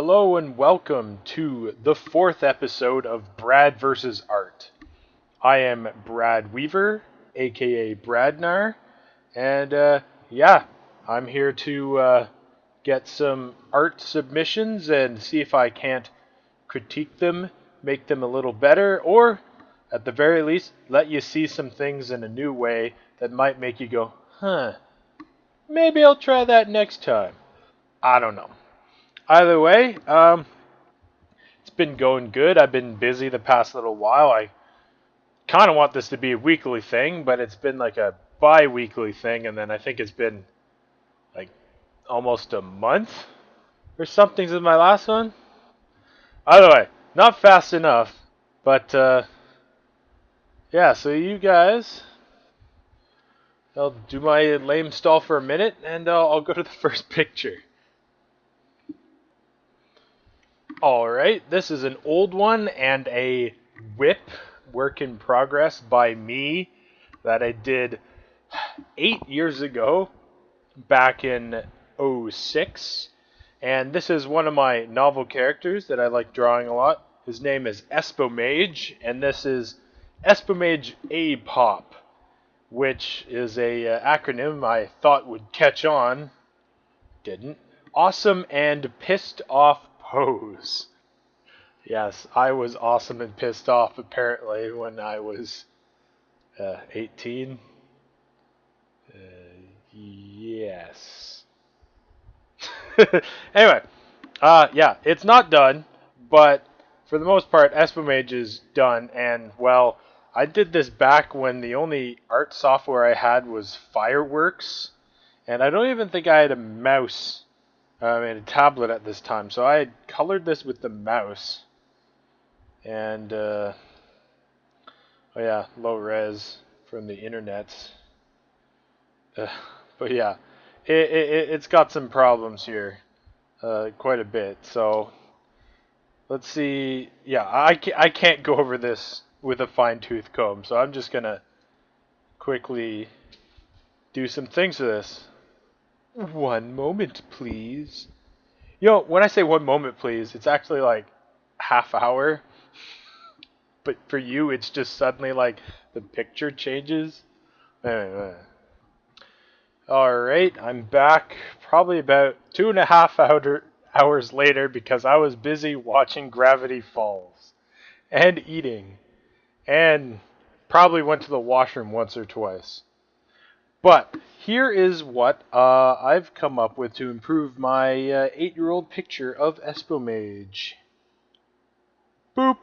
Hello and welcome to the fourth episode of Brad vs. Art. I am Brad Weaver, aka Bradnar, and I'm here to get some art submissions and see if I can't critique them, make them a little better, or at the very least, let you see some things in a new way that might make you go, maybe I'll try that next time. I don't know. Either way, it's been going good. I've been busy the past little while. I kind of want this to be a weekly thing, but it's been like a bi-weekly thing, and then I think it's been like almost a month or something since my last one. Either way, not fast enough, but yeah, so you guys, I'll do my lame stall for a minute, and I'll go to the first picture. Alright, this is an old one and a whip work in progress by me that I did 8 years ago, back in '06. And this is one of my novel characters that I like drawing a lot. His name is Espomage, and this is Espomage A-Pop, which is a acronym I thought would catch on. Didn't. Awesome and pissed off pose. Yes, I was awesome and pissed off apparently when I was 18. Yes. Anyway, yeah, it's not done, but for the most part, Espomage is done, and well, I did this back when the only art software I had was Fireworks, and I don't even think I had a mouse. A tablet at this time, so I had colored this with the mouse, and oh yeah, low res from the internet. But yeah, it's got some problems here, quite a bit. So let's see. Yeah, I can't go over this with a fine-tooth comb, so I'm just gonna quickly do some things to this. One moment, please. You know, when I say 1 moment, please, it's actually like half hour. But for you, it's just suddenly like the picture changes. Alright, I'm back probably about 2.5 hours later because I was busy watching Gravity Falls and eating and probably went to the washroom once or twice. But here is what I've come up with to improve my 8-year-old picture of Espomage. Boop.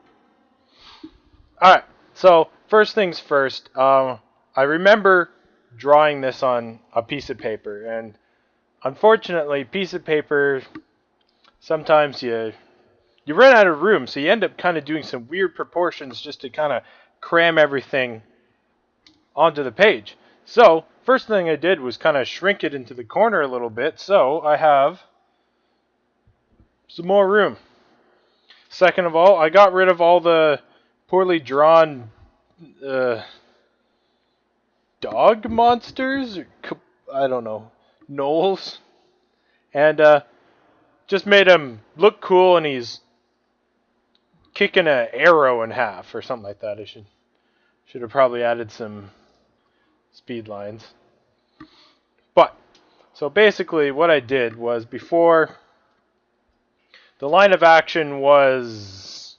Alright, so first things first, I remember drawing this on a piece of paper, and unfortunately, piece of paper, sometimes you run out of room, so you end up kind of doing some weird proportions just to kind of cram everything onto the page. So, first thing I did was kind of shrink it into the corner a little bit, so I have some more room. Second of all, I got rid of all the poorly drawn dog monsters, or I don't know, gnolls, and just made him look cool, and he's kicking an arrow in half or something like that. I should have probably added some speed lines. But, so basically what I did was, before, the line of action was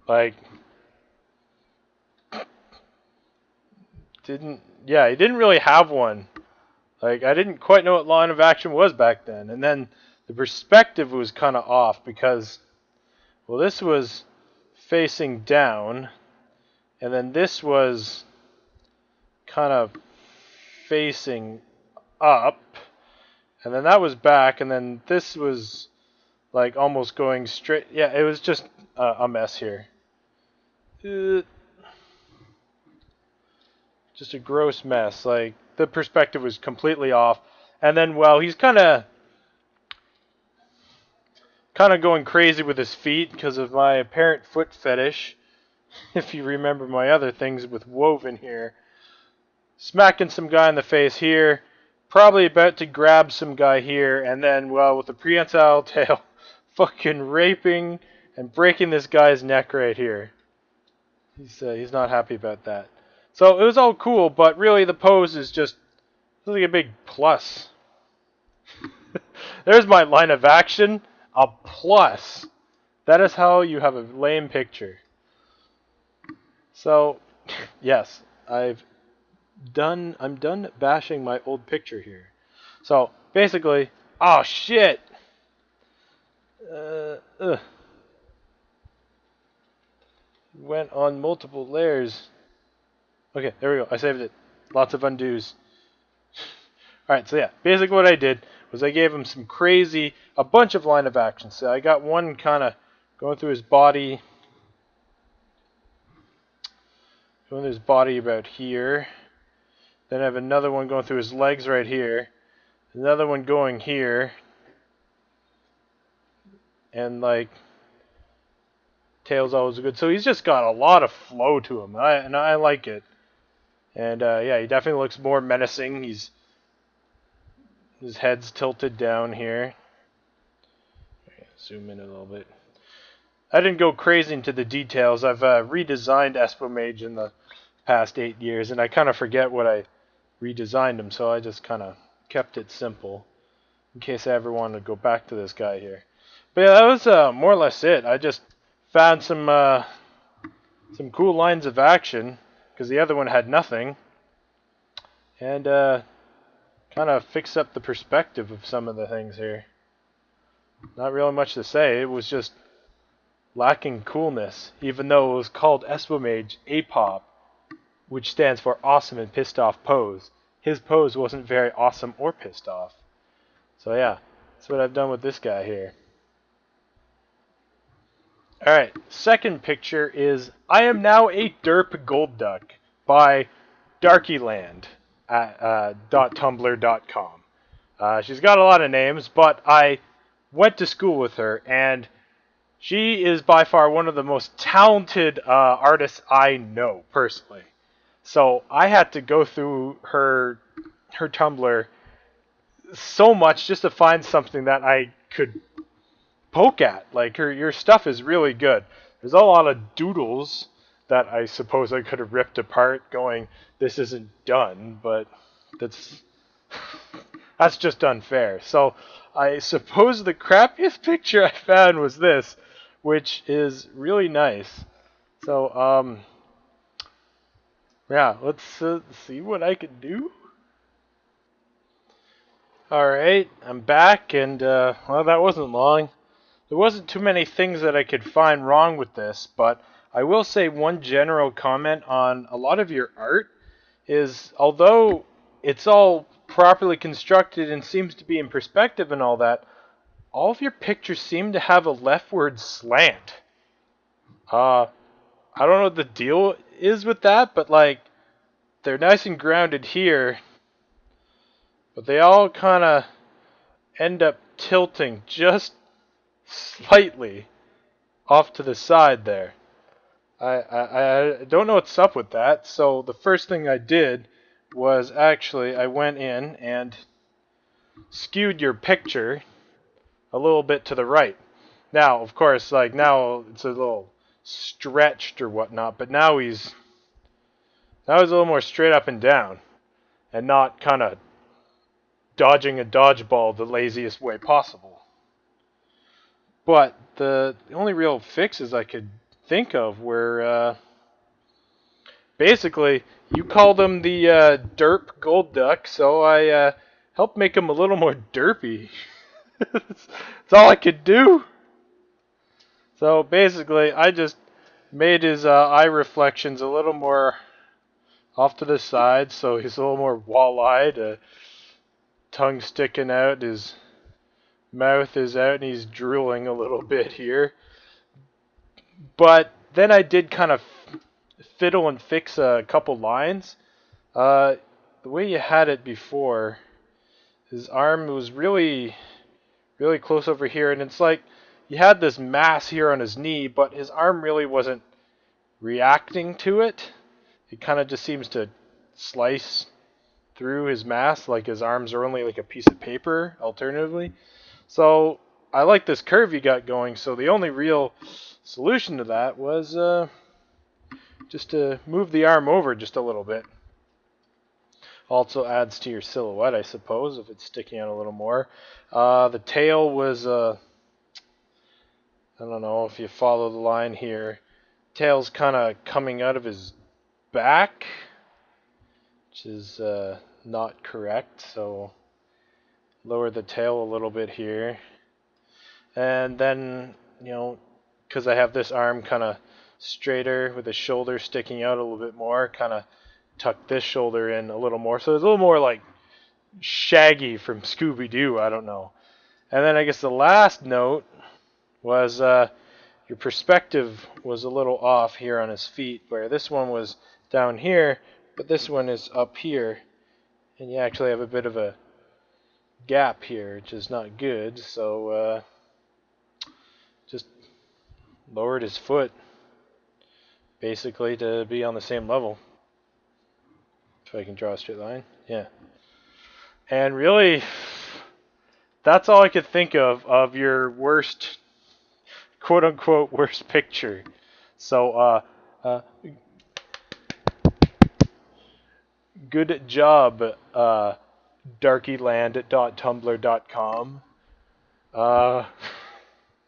like, he didn't really have one. Like, I didn't quite know what line of action was back then. And then the perspective was kind of off because, well, this was facing down, and then this was kind of facing up, and then that was back, and then this was like almost going straight. Yeah, it was just a mess here. Just a gross mess. Like, the perspective was completely off, and then, well, he's kind of going crazy with his feet because of my apparent foot fetish. If you remember my other things with woven here. Smacking some guy in the face here, probably about to grab some guy here, and then, well, with a prehensile tail, fucking raping and breaking this guy's neck right here. He's not happy about that. So it was all cool, but really the pose is just like a big plus. There's my line of action, a plus. That is how you have a lame picture. So, yes, I'm done bashing my old picture here. So, basically, oh shit! Went on multiple layers. Okay, there we go. I saved it. Lots of undos. Alright, so yeah, basically what I did was I gave him a bunch of line of action. So I got one kind of going through his body about here. Then I have another one going through his legs right here. Another one going here. And like, tail's always good. So he's just got a lot of flow to him. And I like it. And yeah, he definitely looks more menacing. His head's tilted down here. Zoom in a little bit. I didn't go crazy into the details. I've redesigned Espomage in the past 8 years, and I kind of forget what I redesigned him, so I just kind of kept it simple in case I ever wanted to go back to this guy here. But yeah, that was more or less it. I just found some cool lines of action because the other one had nothing, and kind of fix up the perspective of some of the things here. Not really much to say. It was just lacking coolness, even though it was called Espomage APOP, which stands for Awesome and Pissed Off Pose. His pose wasn't very awesome or pissed off. So yeah, that's what I've done with this guy here. Alright, second picture is I Am Now a Derp Gold Duck by Darkyland at .tumblr.com. She's got a lot of names, but I went to school with her, and she is by far one of the most talented artists I know, personally. So I had to go through her Tumblr so much just to find something that I could poke at. Like, your stuff is really good. There's a lot of doodles that I suppose I could have ripped apart going, this isn't done, but that's just unfair. So I suppose the crappiest picture I found was this, which is really nice. So, yeah, let's see what I can do. Alright, I'm back, and, well, that wasn't long. There wasn't too many things that I could find wrong with this, but I will say one general comment on a lot of your art is, although it's all properly constructed and seems to be in perspective and all that, all of your pictures seem to have a leftward slant. I don't know what the deal is with that, but like, they're nice and grounded here, but they all kind of end up tilting just slightly off to the side there. I don't know what's up with that, so the first thing I did was actually I went in and skewed your picture a little bit to the right. Now, of course, like now it's a little stretched or whatnot, but now he's a little more straight up and down and not kind of dodging a dodgeball the laziest way possible. But the only real fixes I could think of were basically you call them the derp gold duck, so I helped make him a little more derpy. That's all I could do. So basically, I just made his eye reflections a little more off to the side, so he's a little more wall-eyed, tongue sticking out, his mouth is out, and he's drooling a little bit here. But then I did kind of fiddle and fix a couple lines. The way you had it before, his arm was really, really close over here, and it's like you had this mass here on his knee, but his arm really wasn't reacting to it. It kind of just seems to slice through his mask, like his arms are only like a piece of paper, alternatively. So I like this curve you got going, so the only real solution to that was just to move the arm over just a little bit. Also adds to your silhouette, I suppose, if it's sticking out a little more. The tail was, I don't know if you follow the line here, tail's kind of coming out of his back, which is not correct, so lower the tail a little bit here. And then, because I have this arm kind of straighter with the shoulder sticking out a little bit more, kind of tuck this shoulder in a little more. So it's a little more like Shaggy from Scooby-Doo, I don't know. And then I guess the last note was your perspective was a little off here on his feet, where this one was down here, but this one is up here. And you actually have a bit of a gap here, which is not good. So just lowered his foot, basically, to be on the same level. If I can draw a straight line. Yeah. And really, that's all I could think of your worst, quote-unquote, worst picture. So, good job, darkyland.tumblr.com.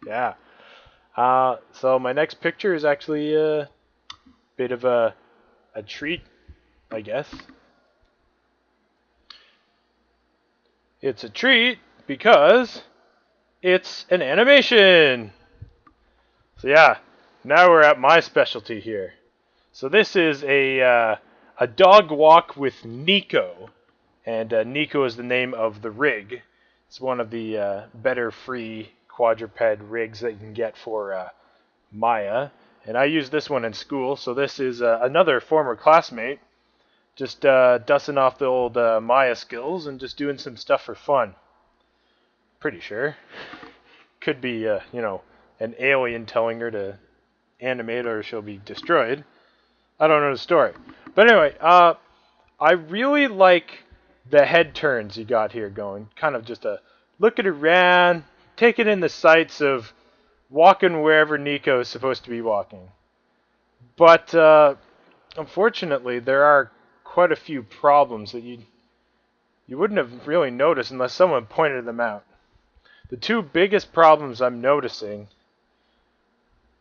Yeah. So my next picture is actually a bit of a treat, I guess. It's a treat because it's an animation. So yeah, now we're at my specialty here. So this is a dog walk with Nico, and Nico is the name of the rig. It's one of the better free quadruped rigs that you can get for Maya, and I use this one in school. So this is another former classmate, just dusting off the old Maya skills and just doing some stuff for fun. Pretty sure. Could be, an alien telling her to animate or she'll be destroyed. I don't know the story. But anyway, I really like the head turns you got here going. Kind of just a looking around, taking in the sights of walking wherever Nico is supposed to be walking. But unfortunately, there are quite a few problems that you wouldn't have really noticed unless someone pointed them out. The two biggest problems I'm noticing,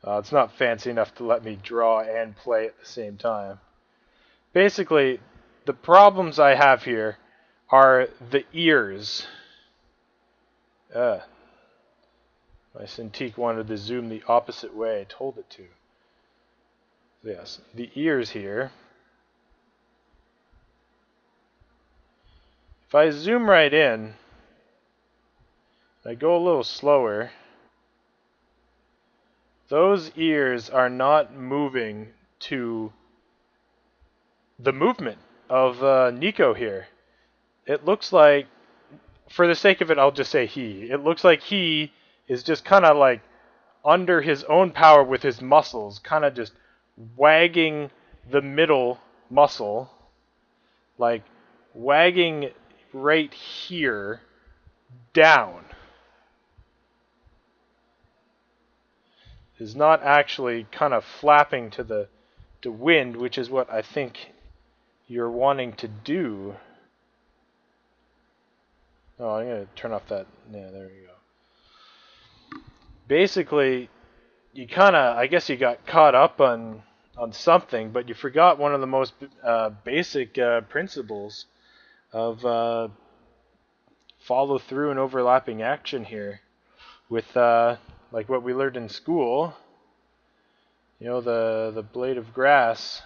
it's not fancy enough to let me draw and play at the same time. Basically, the problems I have here are the ears. My Cintiq wanted to zoom the opposite way I told it to. Yes, the ears here. If I zoom right in, I go a little slower, those ears are not moving to the movement of Nico here. It looks like, for the sake of it, I'll just say he. It looks like he is just kind of like under his own power with his muscles, kind of just wagging the middle muscle, like wagging right here down. Is not actually kind of flapping to the wind, which is what I think you're wanting to do. Oh, I'm going to turn off that. Yeah, there you go. Basically, you kind of, I guess you got caught up on something, but you forgot one of the most basic principles of follow through and overlapping action here with like what we learned in school. The blade of grass.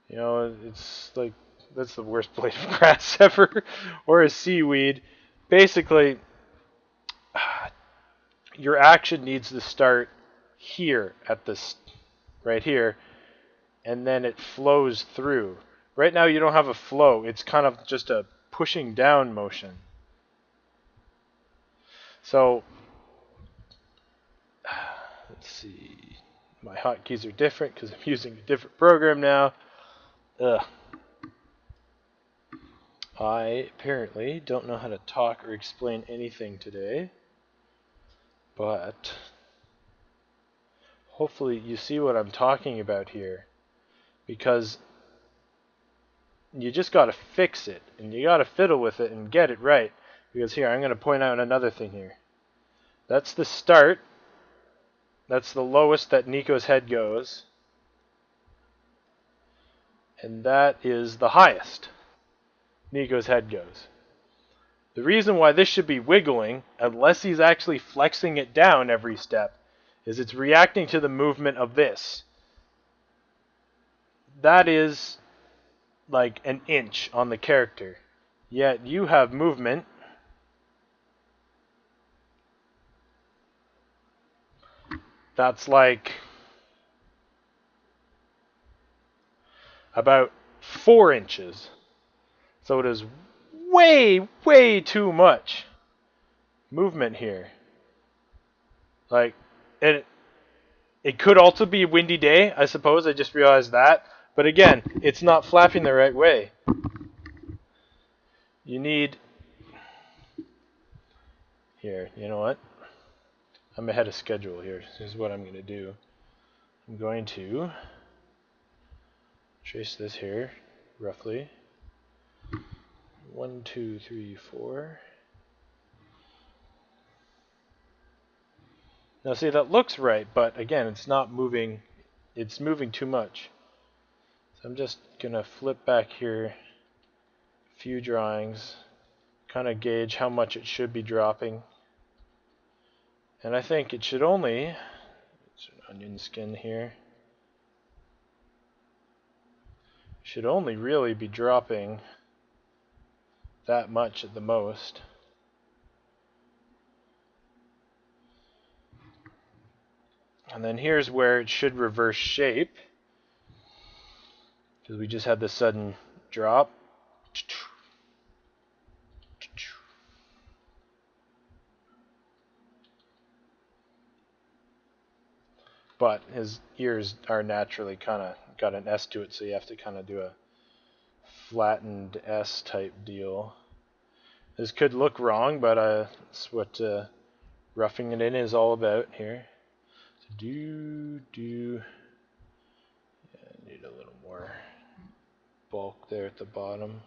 It's like, that's the worst blade of grass ever, or a seaweed. Basically, your action needs to start here at this, right here, and then it flows through. Right now you don't have a flow. It's kind of just a pushing down motion. So, let's see. My hotkeys are different because I'm using a different program now. Ugh. I apparently don't know how to talk or explain anything today, but hopefully you see what I'm talking about here, because you just got to fix it, and you got to fiddle with it and get it right. Because here, I'm going to point out another thing here. That's the start. That's the lowest that Nico's head goes. And that is the highest Nico's head goes. The reason why this should be wiggling, unless he's actually flexing it down every step, is it's reacting to the movement of this. That is like an inch on the character. Yet you have movement that's like about 4 inches. So it is way, way too much movement here. Like, it could also be a windy day, I suppose. I just realized that. But again, it's not flapping the right way. You need... Here, you know what? I'm ahead of schedule here. This is what I'm going to do. I'm going to trace this here, roughly. 1, 2, 3, 4. Now see, that looks right, but again, it's not moving. It's moving too much. So I'm just going to flip back here a few drawings, kind of gauge how much it should be dropping. And I think it should only, it's an onion skin here, should only really be dropping that much at the most. And then here's where it should reverse shape, because we just had this sudden drop. But his ears are naturally kind of got an S to it, so you have to kind of do a flattened S type deal. This could look wrong, but that's what roughing it in is all about here. So yeah, I need a little more bulk there at the bottom.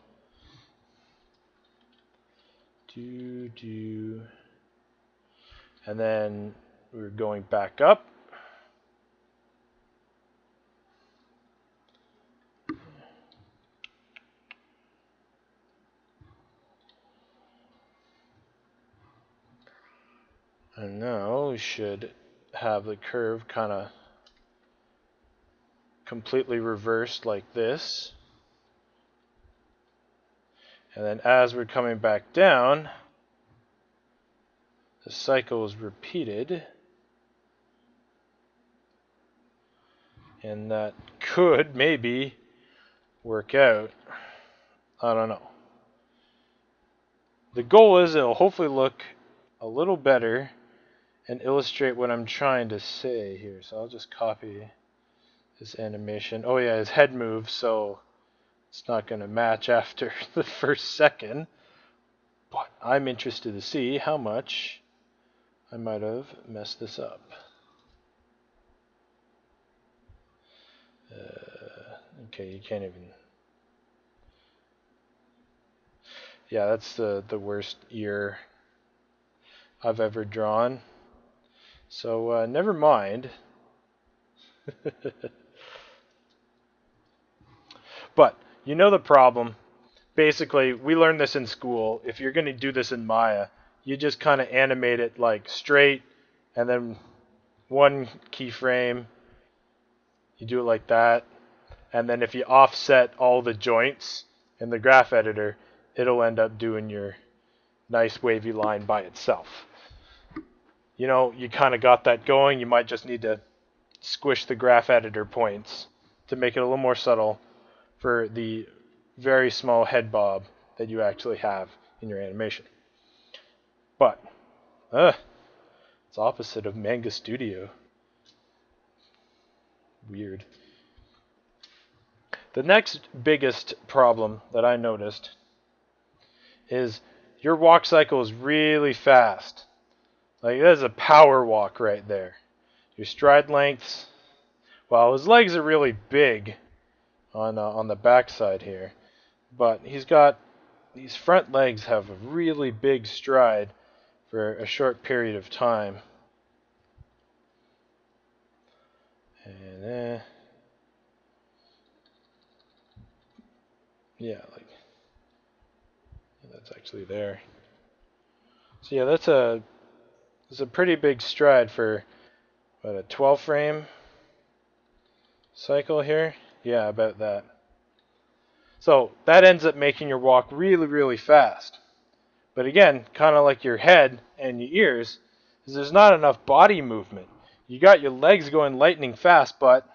And then we're going back up. And now we should have the curve kind of completely reversed like this. And then as we're coming back down, the cycle is repeated. And that could maybe work out. I don't know. The goal is it'll hopefully look a little better and illustrate what I'm trying to say here. So I'll just copy this animation. Oh yeah, his head moves, so it's not going to match after the first second. But I'm interested to see how much I might have messed this up. Okay, you can't even... Yeah, that's the worst ear I've ever drawn. So never mind. But you know the problem. Basically, we learned this in school. If you're going to do this in Maya, you just kind of animate it like straight, and then one keyframe. You do it like that. And then if you offset all the joints in the graph editor, it'll end up doing your nice wavy line by itself. You know, you kind of got that going. You might just need to squish the graph editor points to make it a little more subtle for the very small head bob that you actually have in your animation. But it's opposite of Manga Studio. Weird. The next biggest problem that I noticed is your walk cycle is really fast. Like, that is a power walk right there. Your stride lengths, well, his legs are really big on the backside here, but he's got these front legs have a really big stride for a short period of time. And yeah, like that's actually there. So yeah, that's a pretty big stride for what, a 12 frame cycle here. Yeah, about that. So that ends up making your walk really, really fast. But again, kind of like your head and your ears, is there's not enough body movement. You got your legs going lightning fast, but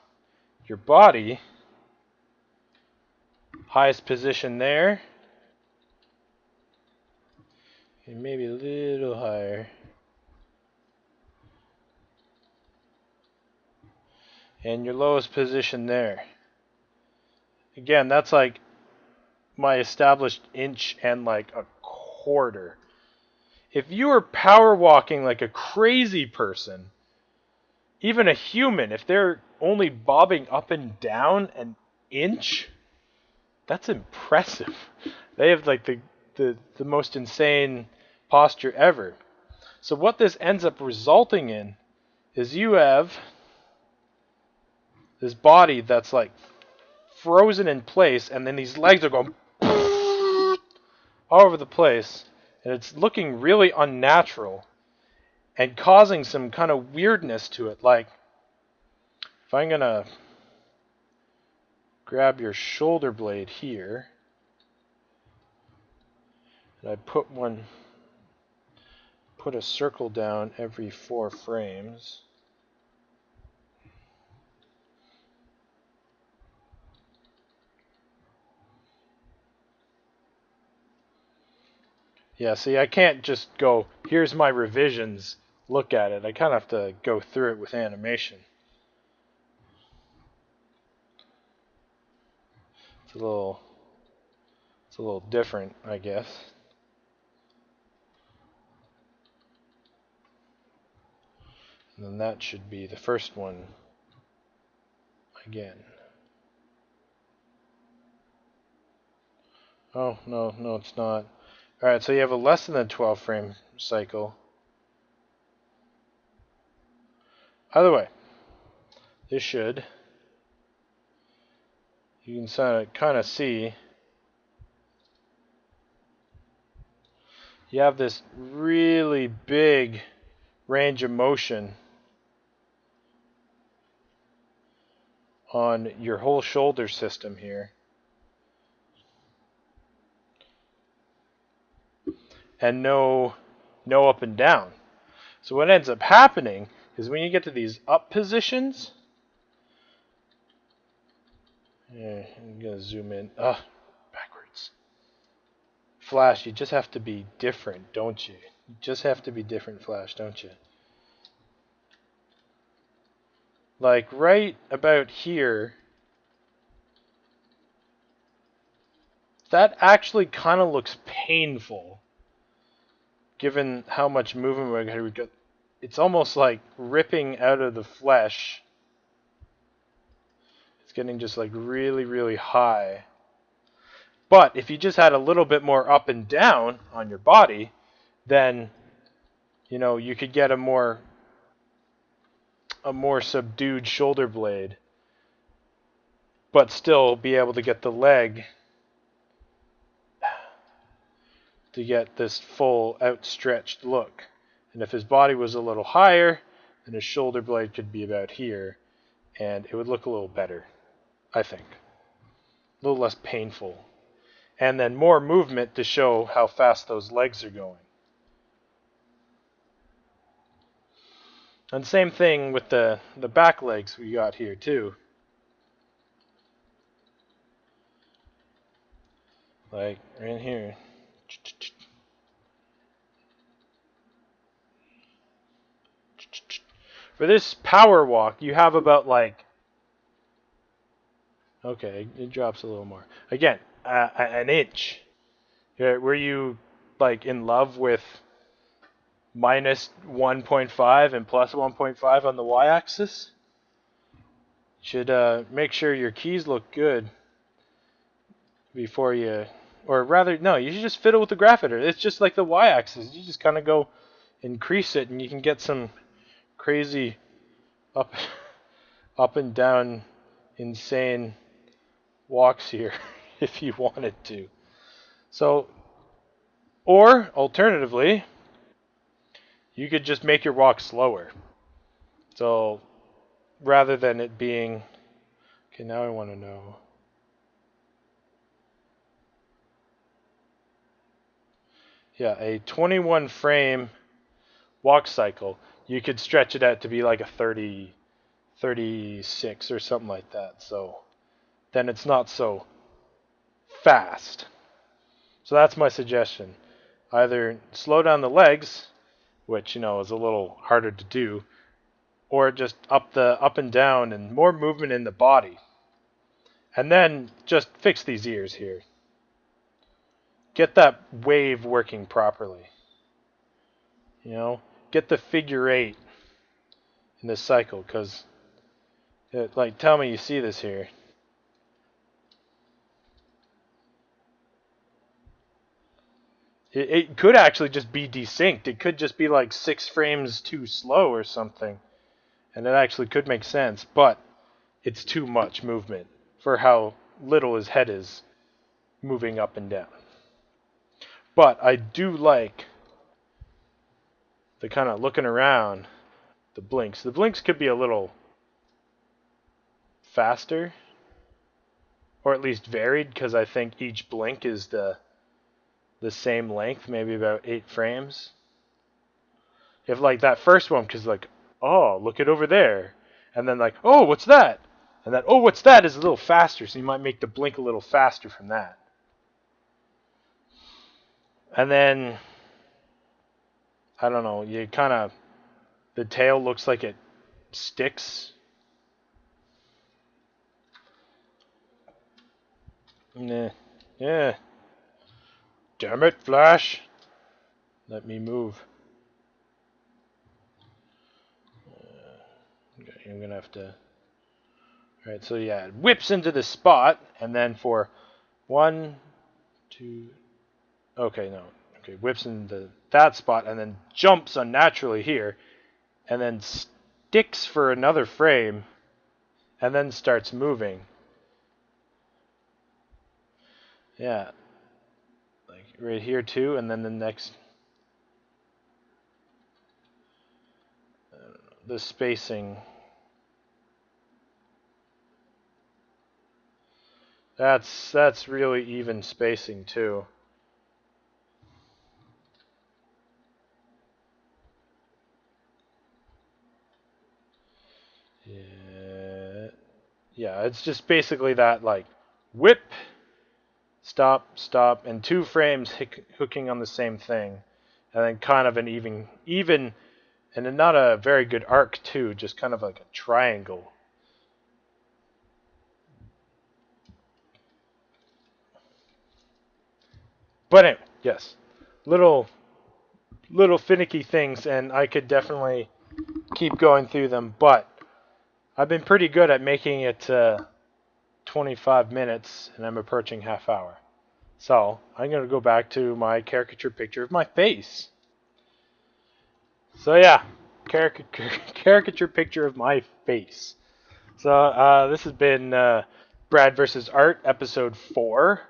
your body, highest position there, and maybe a little higher. And your lowest position there. Again, that's like my established inch and like a quarter. If you were power walking like a crazy person, even a human, if they're only bobbing up and down an inch, that's impressive. They have like the most insane posture ever. So what this ends up resulting in is you have this body that's like frozen in place, and then these legs are going all over the place, and it's looking really unnatural and causing some kind of weirdness to it. Like, if I'm gonna grab your shoulder blade here, and I put a circle down every 4 frames. Yeah, see, I can't just go, here's my revisions, look at it. I kind of have to go through it with animation. It's a little different, I guess. And then that should be the first one again. Oh, no, it's not. Alright, so you have a less than a 12 frame cycle. Either way, this should, you can kind of see, you have this really big range of motion on your whole shoulder system here. And no up and down. So what ends up happening is when you get to these up positions, I'm going to zoom in. Backwards. Flash, you just have to be different, don't you? You just have to be different, Flash, don't you? Like right about here, that actually kind of looks painful, given how much movement we got. It's almost like ripping out of the flesh. It's getting just like really, really high. But if you just had a little bit more up and down on your body, then you could get a more subdued shoulder blade, but still be able to get the leg to get this full outstretched look. And if his body was a little higher, then his shoulder blade could be about here, and it would look a little better, I think. A little less painful. And then more movement to show how fast those legs are going. And same thing with the back legs we got here too. Like right here. For this power walk, you have about like, okay, it drops a little more. Again, an inch. Were you like in love with minus 1.5 and plus 1.5 on the y-axis? Should make sure your keys look good before you, or rather, no, you should just fiddle with the graph editor. It's just like the y-axis. You just kind of go increase it, and you can get some crazy up, up and down, insane walks here if you wanted to. So, or alternatively, you could just make your walk slower. So rather than it being, okay, now I want to know. Yeah, a 21 frame walk cycle. You could stretch it out to be like a 30, 36 or something like that. So then it's not so fast. So that's my suggestion. Either slow down the legs, which is a little harder to do, or just up and down and more movement in the body. And then just fix these ears here. Get that wave working properly. Get the figure 8 in this cycle, because tell me you see this here. It could actually just be desynced. It could just be like 6 frames too slow or something. And it actually could make sense, but it's too much movement for how little his head is moving up and down. But I do like the kind of looking around, the blinks. The blinks could be a little faster, or at least varied, because I think each blink is the same length, maybe about 8 frames. If like that first one, because like, oh, look it over there, and then like, oh, what's that? And then, oh, what's that is a little faster, so you might make the blink a little faster from that. And then, I don't know, you kind of, the tail looks like it sticks. Nah. Yeah. Damn it, Flash. Let me move. Okay, I'm going to have to... Alright, so yeah, it whips into the spot, and then for 1, 2... Okay, no. Okay, whips into that spot, and then jumps unnaturally here, and then sticks for another frame, and then starts moving. Yeah. Like right here too, and then the next... I don't know, the spacing... That's really even spacing too. Yeah, it's just basically that, like, whip, stop, stop, and 2 frames hooking on the same thing, and then kind of an even, and not a very good arc too, just kind of like a triangle. But anyway, yes, little finicky things, and I could definitely keep going through them, but I've been pretty good at making it 25 minutes, and I'm approaching half hour. So I'm going to go back to my caricature picture of my face. So yeah, caricature picture of my face. So this has been Brad versus Art, episode 4.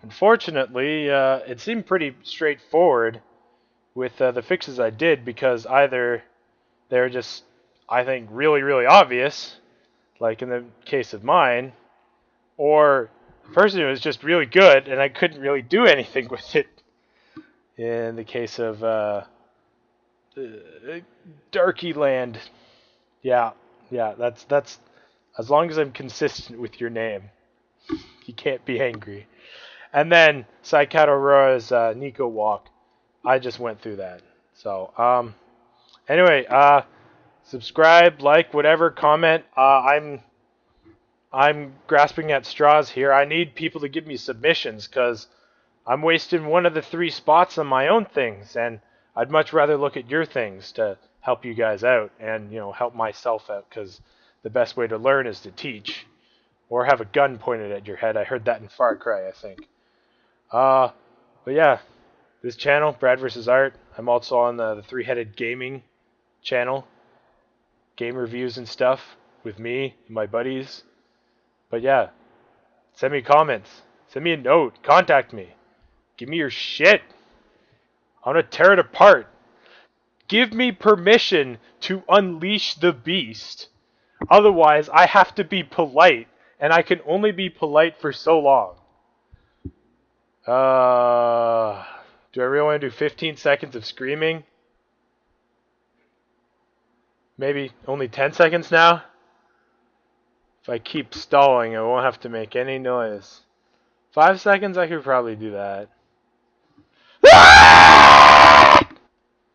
Unfortunately, it seemed pretty straightforward with the fixes I did, because either they're just, I think, really, really obvious, like in the case of mine, or the person was just really good and I couldn't really do anything with it. In the case of Darky Land, yeah, that's as long as I'm consistent with your name, you can't be angry. And then psycat-aurora's Nico walk, I just went through that. So anyway, subscribe, like, whatever, comment. I'm grasping at straws here. I need people to give me submissions, because I'm wasting one of the 3 spots on my own things, and I'd much rather look at your things to help you guys out and, help myself out, because the best way to learn is to teach. Or have a gun pointed at your head. I heard that in Far Cry, I think. But yeah, this channel, Brad vs. Art. I'm also on the Three-Headed Gaming channel. Game reviews and stuff with me and my buddies. But yeah, send me comments. Send me a note. Contact me. Give me your shit. I want to tear it apart. Give me permission to unleash the beast. Otherwise, I have to be polite, and I can only be polite for so long. Do I really want to do 15 seconds of screaming? Maybe only 10 seconds now? If I keep stalling, I won't have to make any noise. 5 seconds, I could probably do that.